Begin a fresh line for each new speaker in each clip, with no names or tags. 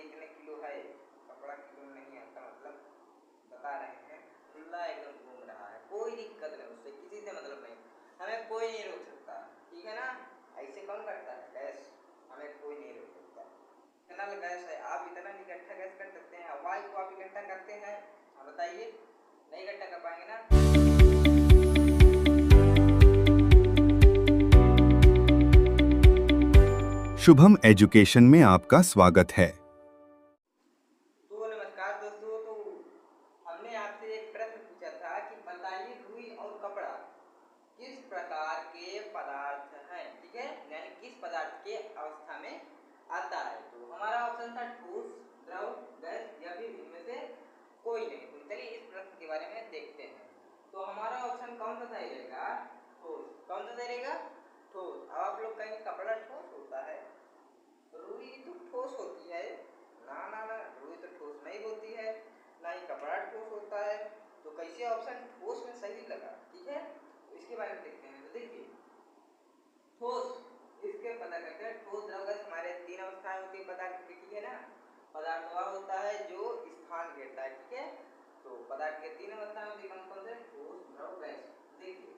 इतने किलो है, कपड़ा किलो नहीं आता, मतलब बता रहे हैं खुला एकदम घूम रहा है, कोई दिक्कत नहीं, उससे किसी से मतलब नहीं, हमें कोई नहीं रोक सकता, ठीक है ना। ऐसे कौन करता है गैस, हमें कोई नहीं रोक सकता। इतना गैस है, आप इतना इकट्ठा गैस कर सकते हैं, हवा को आप इकट्ठा करते हैं, हाँ बताइए, नहीं इकट्ठा कर पाएंगे ना।
शुभम एजुकेशन में आपका स्वागत है।
तो नमस्कार दोस्तों, तो हमने आपसे एक प्रश्न पूछा था कि बताइए रुई और कपड़ा किस प्रकार के पदार्थ हैं, ठीक है, यानी किस पदार्थ के अवस्था में आता है। तो हमारा ऑप्शन था ठोस, द्रव, गैस या फिर इनमें से कोई नहीं। तो चलिए इस प्रश्न के बारे में देखते हैं। तो हमारा ऑप्शन कौन सा सही रहेगा, ठोस। कौन सा सही रहेगा, ठोस। अब आप लोग कहेंगे कपड़ा ठोस होता है, रुई तो ठोस होती है, ना ना ना, रुई तो ठोस नहीं होती है, ना ही कपड़ा ठोस होता है, तो कैसे ऑप्शन ठोस में सही लगा, ठीक है। तो इसके बारे में देखते हैं। तो देखिए ठोस, इसके पता करते हैं, ठोस द्रव गैस हमारे तीन अवस्थाएं होती है पदार्थ की, ठीक है ना। पदार्थ वह होता है जो स्थान घेरता है, ठीक है। तो पदार्थ के तीन अवस्थाएं होती है, कौन कौन से, ठोस, द्रव, गैस। देखिए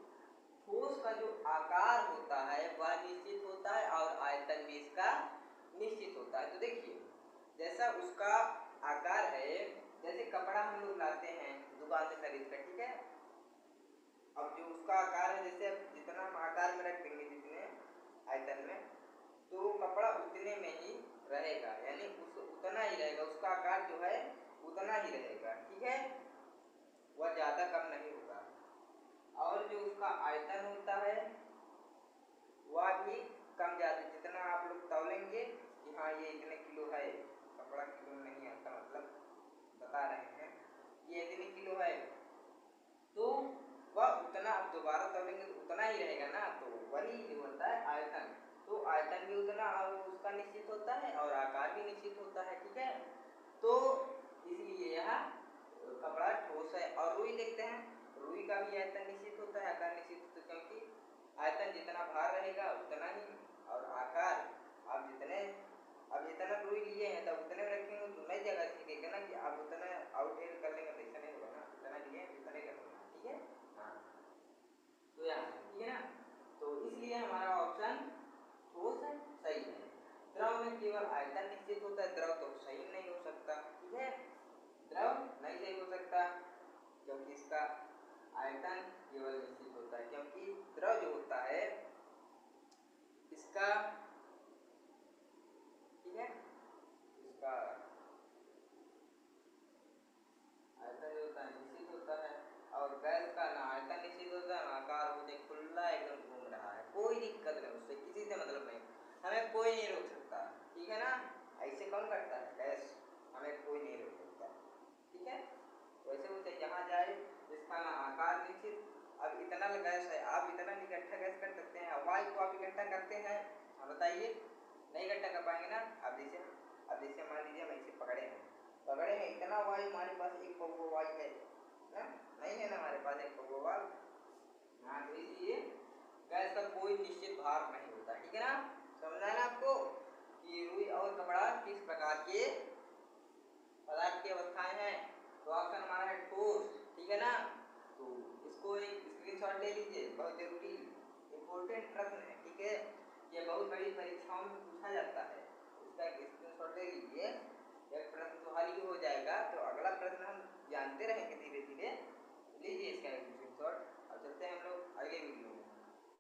ठोस का जो आकार होता है वह निश्चित होता है और आयतन भी इसका निश्चित होता है। तो देखिए जैसा उसका आकार है, जैसे कपड़ा हम लोग लाते हैं दुकान से खरीद कर, ठीक है। अब जो उसका आकार है, जैसे जितना हम आकार में रख देंगे, जितने आयतन में, तो कपड़ा उतने में ही रहेगा, यानी उतना ही रहेगा, उसका आकार जो है उतना ही रहेगा, ठीक है, वह ज्यादा कम नहीं होगा। और जो उसका आयतन होता है वह भी कम ज्यादा, जितना आप लोग तौलेंगे कि हाँ ये इतने किलो है, कपड़ा किलो नहीं आता, मतलब बता रहे हैं ये इतने किलो है, तो वह उतना आप दोबारा तौलेंगे तो उतना ही रहेगा ना, तो वही जो होता है आयतन। तो आयतन भी उतना उसका निश्चित होता है और आकार भी निश्चित होता है, ठीक है। तो इसलिए यह कपड़ा ठोस है। और रुई देखते हैं, रुई का भी आयतन निश्चित होता है, आकार निश्चित होता है, क्योंकि आयतन जितना भार रहेगा उतना ही, और आकार आप जितना रुई लिए हैं तब उतने में रखेंगे तो नई जगह सीखेगा ना कि आप उतना आउट हेयर कर लेंगे, तो ऐसा नहीं होगा ना, उतना लिए उतने करेंगे, ठीक है। हाँ तो यहाँ ठीक है ना, तो इसलिए हमारा ऑप्शन ठोस है, सही है। द्रव में केवल आयतन निश्चित होता है, द्रव तो सही नहीं हो सकता, ठीक है, द्रव नहीं सही हो सकता क्योंकि इसका आयतन केवल निश्चित होता है, क्योंकि द्रव जो होता है इसका, ठीक है, इसका आयतन जो होता है निश्चित होता है, और गैस का ना आयतन निश्चित होता है ना आकार, होते खुला एकदम घूम रहा है, कोई दिक्कत नहीं, उससे किसी से मतलब नहीं, हमें कोई नहीं रोक सकता, ठीक है ना। ऐसे कौन करता है गैस, हमें कोई नहीं रोक सकता, ठीक है। वैसे उसे जहाँ जाए जिसका ना आकार निश्चित, अब इतना गैस है, आप इतना इकट्ठा गैस कर सकते हैं, हवा को आप इकट्ठा करते हैं, हाँ बताइए, नहीं इकट्ठा कर पाएंगे ना। अब जैसे मान लीजिए हम ऐसे पकड़े हैं, इतना वायु हमारे पास एक पौवा वायु है ना, नहीं है ना हमारे पास एक पौवा वायु, हाँ, तो इसलिए गैस का कोई निश्चित भार नहीं होता, ठीक है ना। समझा ना आपको कि रुई और कपड़ा किस प्रकार के पदार्थ की अवस्थाएं हैं। तो ऑप्शन हमारा है ठोस, ठीक है ना। तो इसको एक स्क्रीनशॉट ले लीजिए, बहुत जरूरी इंपॉर्टेंट प्रश्न है, ठीक है, ये बहुत बड़ी परीक्षाओं में पूछा जाता है।